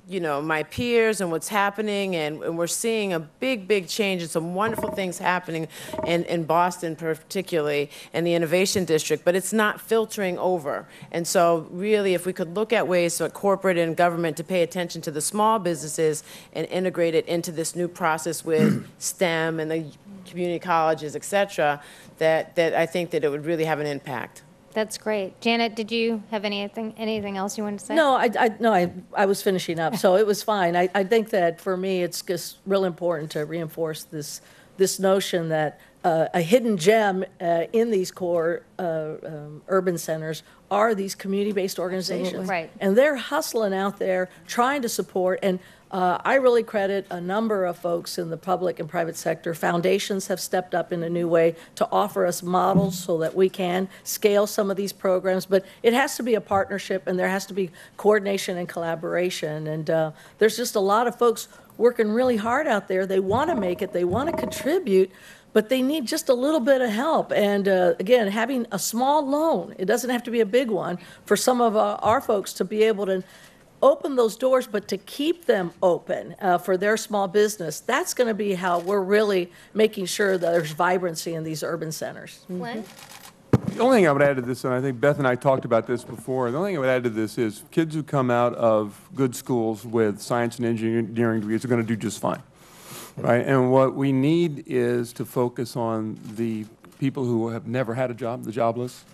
my peers and what's happening, and we're seeing a big change and some wonderful things happening in Boston particularly, and the Innovation District, but it's not filtering over. And so really, if we could look at ways for corporate and government to pay attention to the small businesses and integrate it into this new process with STEM and the community colleges, et cetera, that I think that it would really have an impact. That's great. Janet, did you have anything else you wanted to say? No, I was finishing up, so it was fine. I think that for me, it's just real important to reinforce this notion that a hidden gem in these core urban centers are these community-based organizations. Absolutely. Right. And they're hustling out there, trying to support, and I really credit a number of folks in the public and private sector. Foundations have stepped up in a new way to offer us models so that we can scale some of these programs. But it has to be a partnership, and there has to be coordination and collaboration. And there's just a lot of folks working really hard out there. They want to make it. They want to contribute, but they need just a little bit of help. And again, having a small loan, it doesn't have to be a big one, for some of our folks to be able to open those doors, but to keep them open for their small business. That's going to be how we're really making sure that there's vibrancy in these urban centers. Glenn? The only thing I would add to this, and I think Beth and I talked about this before, the only thing I would add to this is kids who come out of good schools with science and engineering degrees are going to do just fine, right? And what we need is to focus on the people who have never had a job, the jobless,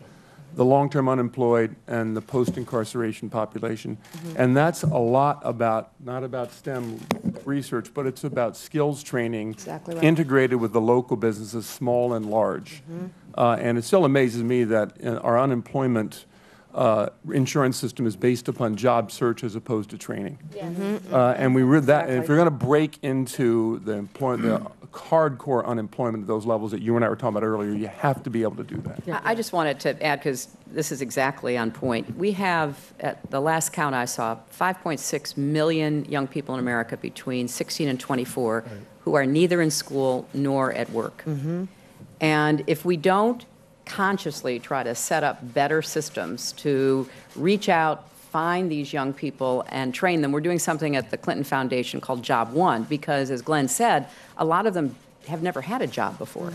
the long-term unemployed, and the post-incarceration population. And that's a lot about, not about STEM research, but it's about skills training integrated with the local businesses, small and large. And it still amazes me that our unemployment insurance system is based upon job search as opposed to training. And we read that, and if you're going to break into the hardcore unemployment at those levels that you and I were talking about earlier, you have to be able to do that. I just wanted to add, because this is exactly on point. We have, at the last count I saw, 5.6 million young people in America between 16 and 24 who are neither in school nor at work. And if we don't consciously try to set up better systems to reach out, find these young people and train them. We're doing something at the Clinton Foundation called Job One, because as Glenn said, a lot of them have never had a job before.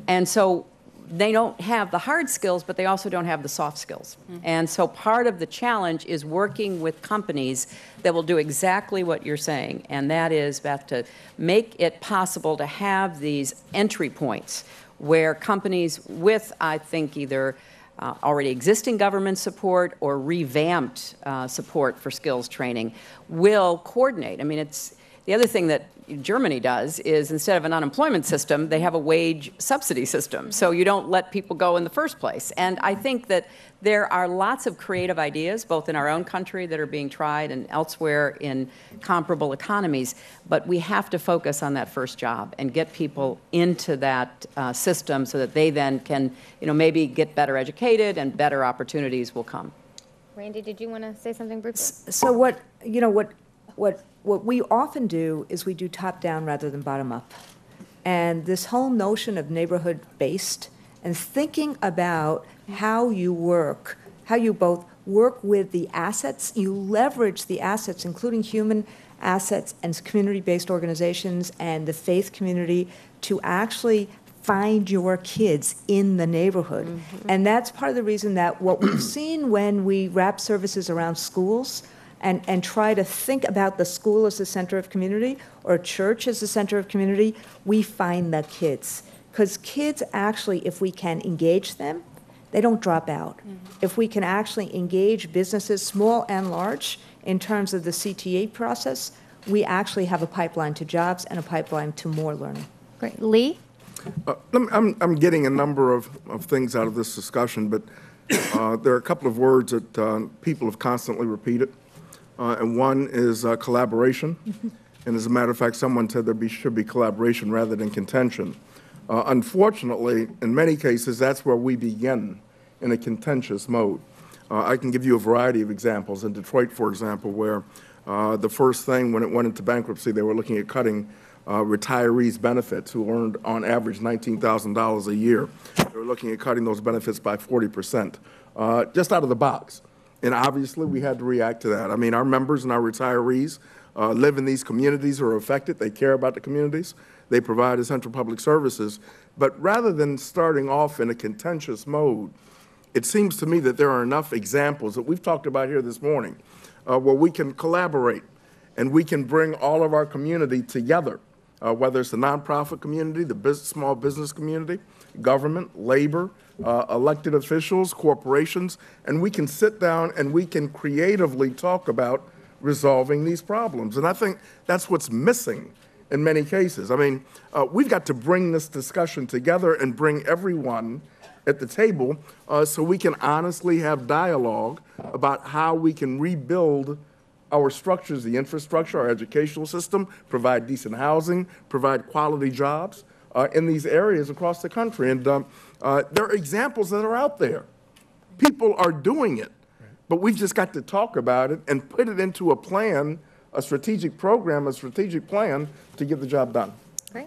And so they don't have the hard skills, but they also don't have the soft skills. And so part of the challenge is working with companies that will do exactly what you're saying, and that is, Beth, to make it possible to have these entry points where companies with, I think, either already existing government support or revamped support for skills training will coordinate. I mean, it's the other thing that Germany does is, instead of an unemployment system, they have a wage subsidy system. So you don't let people go in the first place. And I think that there are lots of creative ideas, both in our own country that are being tried and elsewhere in comparable economies. But we have to focus on that first job and get people into that system so that they then can, maybe get better educated and better opportunities will come. Randy, did you want to say something briefly? So what we often do is we do top-down rather than bottom-up. And this whole notion of neighborhood-based and thinking about how you work, how you both work with the assets, you leverage the assets, including human assets and community-based organizations and the faith community, to actually find your kids in the neighborhood. Mm-hmm. And that's part of the reason that what we've seen when we wrap services around schools and try to think about the school as the center of community or church as the center of community, we find the kids. Because kids actually, if we can engage them, they don't drop out. Mm-hmm. If we can actually engage businesses, small and large, in terms of the CTA process, we actually have a pipeline to jobs and a pipeline to more learning. Great. Lee? I'm getting a number of things out of this discussion, but there are a couple of words that people have constantly repeated, and one is collaboration. And as a matter of fact, someone said should be collaboration rather than contention. Unfortunately, in many cases, that's where we begin, in a contentious mode. I can give you a variety of examples. In Detroit, for example, where the first thing when it went into bankruptcy, they were looking at cutting retirees' benefits who earned on average $19,000 a year. They were looking at cutting those benefits by 40%, just out of the box. And obviously, we had to react to that. I mean, our members and our retirees live in these communities who are affected. They care about the communities. They provide essential public services. But rather than starting off in a contentious mode, it seems to me that there are enough examples that we've talked about here this morning where we can collaborate and we can bring all of our community together, whether it's the nonprofit community, the small business community, government, labor, elected officials, corporations, and we can sit down and we can creatively talk about resolving these problems. And I think that's what's missing in many cases. I mean, we've got to bring this discussion together and bring everyone at the table so we can honestly have dialogue about how we can rebuild our structures, the infrastructure, our educational system, provide decent housing, provide quality jobs in these areas across the country. And there are examples that are out there. People are doing it, but we've just got to talk about it and put it into a plan, a strategic program, a strategic plan to get the job done. Great.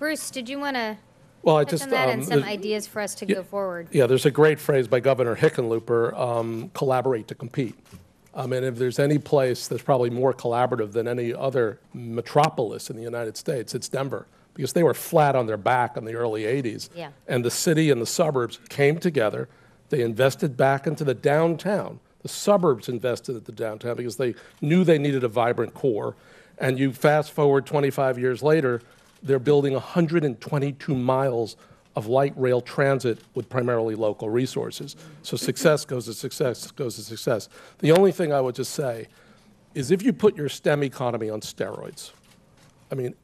Bruce, did you want to touch on that and some ideas for us to go forward? Yeah, there's a great phrase by Governor Hickenlooper, collaborate to compete. And if there's any place that's probably more collaborative than any other metropolis in the United States, it's Denver, because they were flat on their back in the early 80s. Yeah. And the city and the suburbs came together. They invested back into the downtown. The suburbs invested at the downtown because they knew they needed a vibrant core. And you fast forward 25 years later, they're building 122 miles of light rail transit with primarily local resources. So success goes to success goes to success. The only thing I would just say is if you put your STEM economy on steroids, I mean,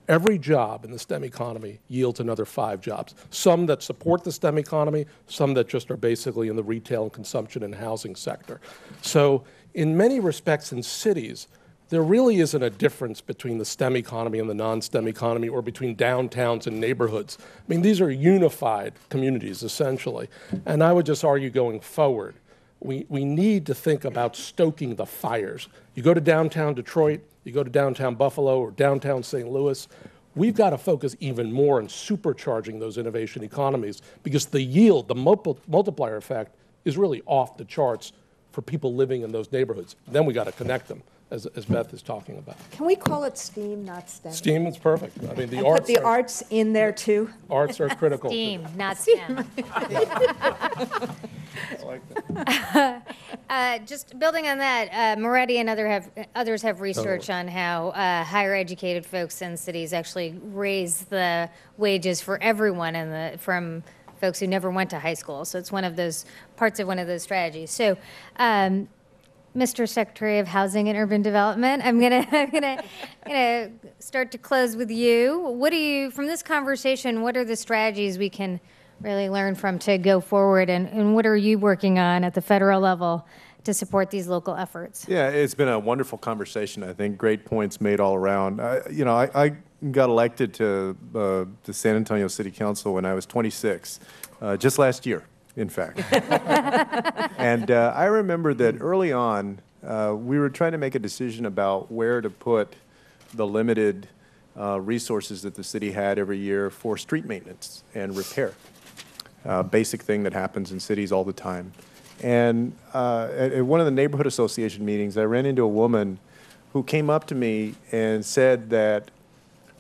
every job in the STEM economy yields another 5 jobs. Some that support the STEM economy, some that just are basically in the retail and consumption and housing sector. So in many respects in cities, there really isn't a difference between the STEM economy and the non-STEM economy or between downtowns and neighborhoods. I mean, these are unified communities, essentially. And I would just argue going forward, we need to think about stoking the fires. You go to downtown Detroit, you go to downtown Buffalo or downtown St. Louis, we've got to focus even more on supercharging those innovation economies because the yield, the multiplier effect, is really off the charts for people living in those neighborhoods. Then we got to connect them, as Beth is talking about. Can we call it STEAM, not STEM? STEAM is perfect. I mean, and put the arts in there too? Arts are critical. STEAM, not STEM. I like that. Just building on that, Moretti and others have research on how higher educated folks in cities actually raise the wages for everyone from folks who never went to high school. So it's one of those parts of one of those strategies. So, Mr. Secretary of Housing and Urban Development, I'm gonna start to close with you. From this conversation, what are the strategies we can really learn from to go forward, and what are you working on at the federal level to support these local efforts? Yeah, it's been a wonderful conversation. I think great points made all around. I got elected to the San Antonio City Council when I was 26, just last year. in fact. And I remember that early on, we were trying to make a decision about where to put the limited resources that the city had every year for street maintenance and repair. Basic thing that happens in cities all the time. And at one of the neighborhood association meetings, I ran into a woman who came up to me and said that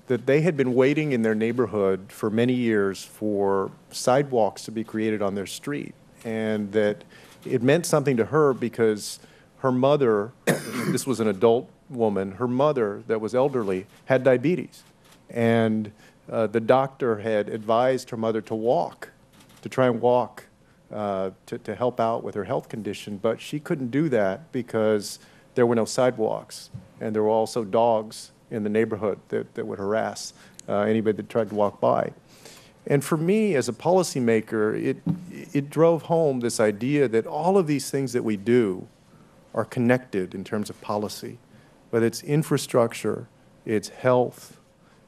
they had been waiting in their neighborhood for many years for sidewalks to be created on their street, and that it meant something to her because her mother, this was an adult woman, her mother that was elderly had diabetes, and the doctor had advised her mother to walk, to try and walk to help out with her health condition, but she couldn't do that because there were no sidewalks, and there were also dogs in the neighborhood that would harass anybody that tried to walk by. And for me, as a policymaker, it drove home this idea that all of these things that we do are connected in terms of policy, whether it's infrastructure, it's health,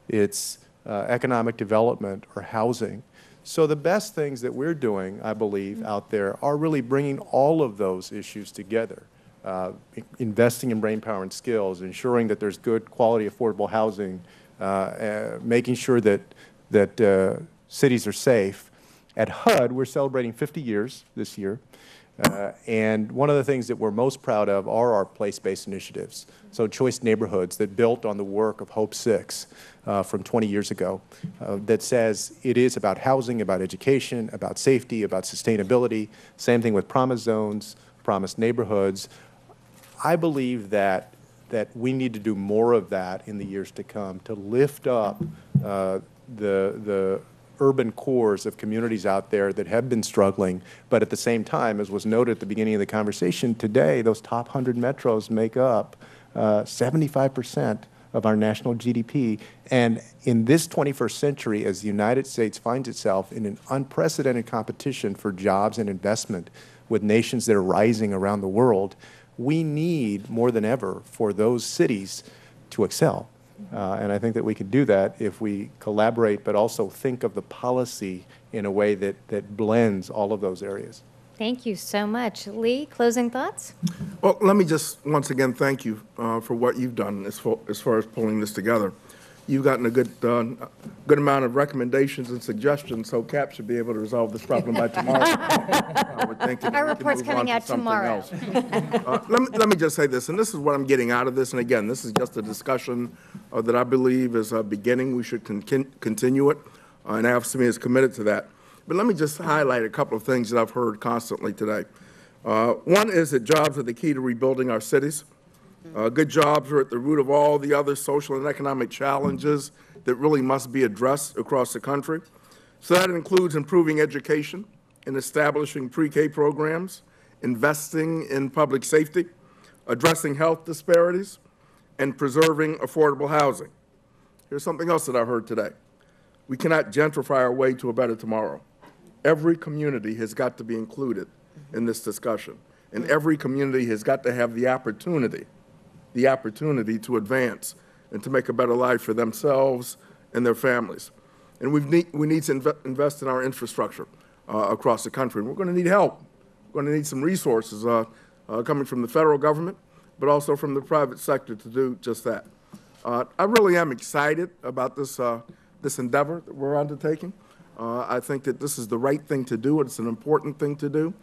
it's economic development, or housing. So the best things that we're doing, I believe, out there are really bringing all of those issues together. Investing in brain power and skills, ensuring that there's good quality affordable housing, making sure that cities are safe. At HUD, we're celebrating 50 years this year. And one of the things that we're most proud of are our place-based initiatives. So choice neighborhoods that built on the work of Hope 6 from 20 years ago that says it is about housing, about education, about safety, about sustainability. Same thing with promise zones, promise neighborhoods. I believe that we need to do more of that in the years to come to lift up the urban cores of communities out there that have been struggling, but at the same time, as was noted at the beginning of the conversation today, those top 100 metros make up 75% of our national GDP. And in this 21st century, as the United States finds itself in an unprecedented competition for jobs and investment with nations that are rising around the world, we need more than ever for those cities to excel. And I think that we can do that if we collaborate, but also think of the policy in a way that blends all of those areas. Thank you so much. Lee, closing thoughts? Well, let me just once again thank you for what you've done as far as pulling this together. You've gotten a good amount of recommendations and suggestions, so CAP should be able to resolve this problem by tomorrow. Our report's coming out tomorrow. Let me just say this, and this is what I'm getting out of this, and again, this is just a discussion that I believe is a beginning. We should continue it, and AFSCME is committed to that. But let me just highlight a couple of things that I've heard constantly today. One is that jobs are the key to rebuilding our cities. Good jobs are at the root of all the other social and economic challenges that really must be addressed across the country. So that includes improving education and establishing pre-K programs, investing in public safety, addressing health disparities, and preserving affordable housing. Here's something else that I heard today. We cannot gentrify our way to a better tomorrow. Every community has got to be included in this discussion, and every community has got to have the opportunity to advance and to make a better life for themselves and their families. And we need to invest in our infrastructure across the country. And we're going to need help. We're going to need some resources coming from the federal government, but also from the private sector to do just that. I really am excited about this endeavor that we're undertaking. I think that this is the right thing to do. It's an important thing to do.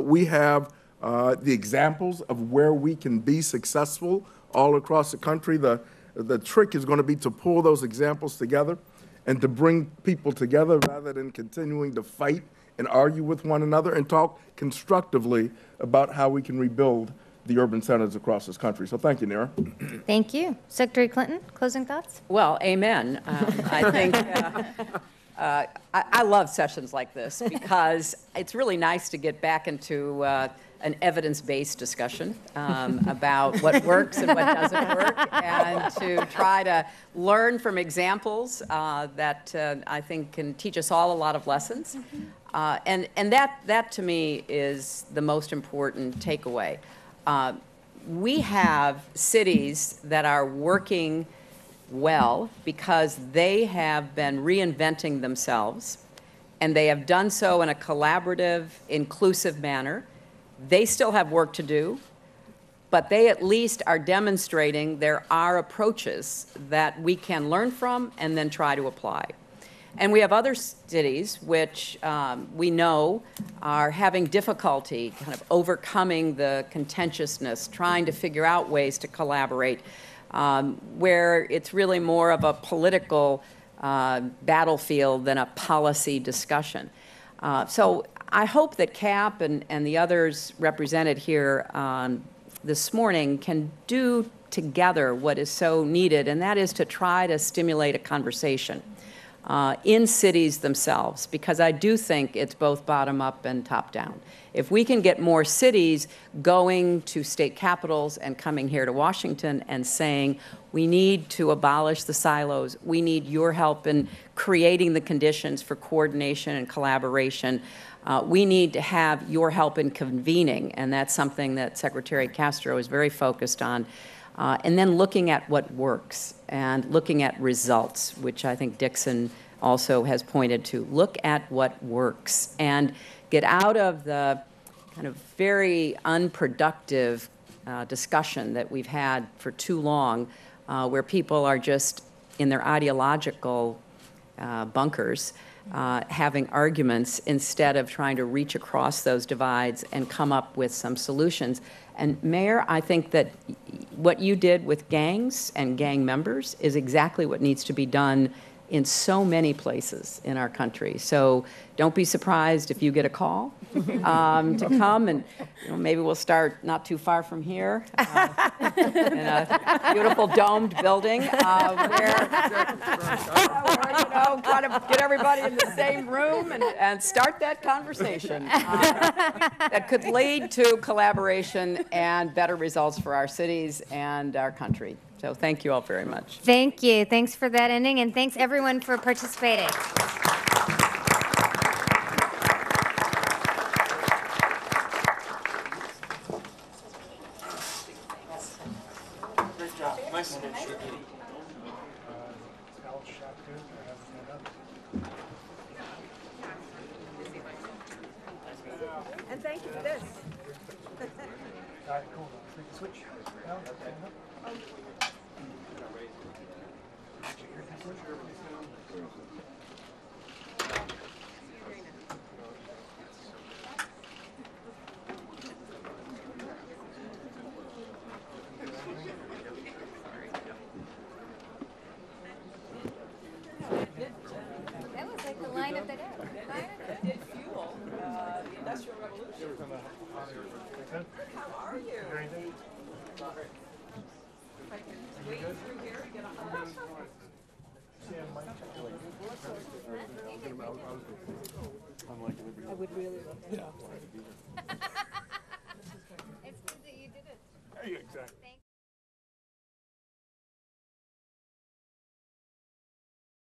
We have the examples of where we can be successful all across the country. The trick is going to be to pull those examples together and to bring people together rather than continuing to fight and argue with one another, and talk constructively about how we can rebuild the urban centers across this country. So thank you, Nira. Thank you. Secretary Clinton, closing thoughts? Well, amen. I think I love sessions like this because it's really nice to get back into an evidence-based discussion about what works and what doesn't work, and to try to learn from examples that I think can teach us all a lot of lessons. And that to me is the most important takeaway. We have cities that are working well because they have been reinventing themselves and they have done so in a collaborative, inclusive manner. They still have work to do, but they at least are demonstrating there are approaches that we can learn from and then try to apply. And we have other cities which we know are having difficulty kind of overcoming the contentiousness, trying to figure out ways to collaborate, where it's really more of a political battlefield than a policy discussion. So I hope that CAP and the others represented here this morning can do together what is so needed, and that is to try to stimulate a conversation in cities themselves, because I do think it's both bottom up and top down. If we can get more cities going to state capitals and coming here to Washington and saying, we need to abolish the silos, we need your help in creating the conditions for coordination and collaboration, we need to have your help in convening, and that's something that Secretary Castro is very focused on. And then looking at what works and looking at results, which I think Dixon also has pointed to. Look at what works and get out of the kind of very unproductive discussion that we've had for too long, where people are just in their ideological bunkers having arguments instead of trying to reach across those divides and come up with some solutions. And Mayor, I think that what you did with gangs and gang members is exactly what needs to be done in so many places in our country. So don't be surprised if you get a call to come, and maybe we'll start not too far from here in a beautiful domed building where kind of get everybody in the same room and start that conversation that could lead to collaboration and better results for our cities and our country. So thank you all very much. Thank you. Thanks for that ending, and thanks everyone for participating. Great job. Nice. And thank you for this. All right, cool. Switch. That was like the line of the day. It did fuel the Industrial Revolution. How are you? If I can wade through here and get a hug. I would really love that. Yeah.